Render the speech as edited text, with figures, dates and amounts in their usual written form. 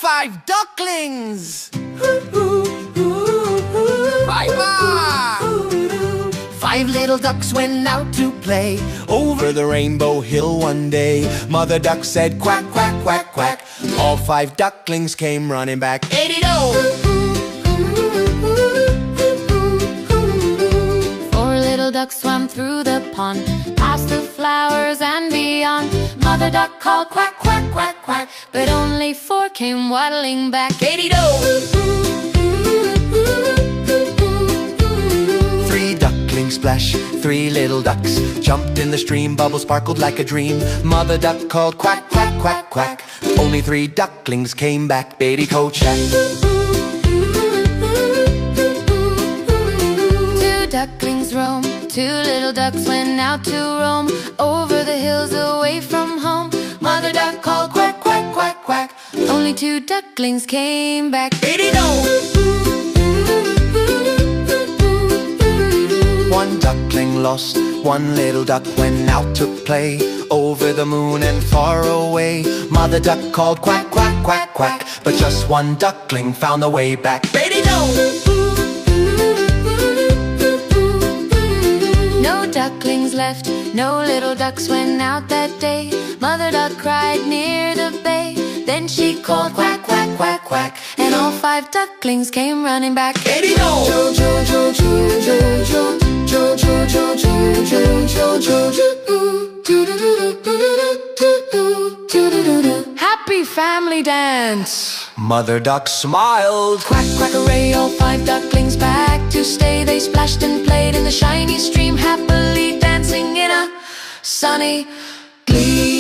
5 ducklings! Bye-bye! 5 little ducks went out to play over the rainbow hill one day. Mother duck said quack, quack, quack, quack. All 5 ducklings came running back. Eighty-do! 4 little ducks swam through the pond, past the flowers and beyond. Mother duck called quack, quack, quack, quack, but only 4 came waddling back. Eighty-do! 3 ducklings splash, 3 little ducks jumped in the stream, bubbles sparkled like a dream. Mother duck called quack, quack, quack, quack. Only 3 ducklings came back. Baby coach and 2 ducklings roam, 2 little ducks went out to roam over the hills away from home. Mother duck called quack, quack, quack, quack. Only 2 ducklings came back. eighty-do! 1 duckling lost, 1 little duck went out to play over the moon and far away. Mother duck called quack, quack, quack, quack, but just 1 duckling found the way back. Eighty-do! No ducklings left, no little ducks went out that day. Mother duck cried near the bay. Then she called quack, quack, quack, quack, and all 5 ducklings came running back. Eighty-do! Happy family dance! Mother duck smiled. Quack, quack, hooray, all 5 ducklings back to stay. They splashed and played in the shiny stream, happily dancing in a sunny glee.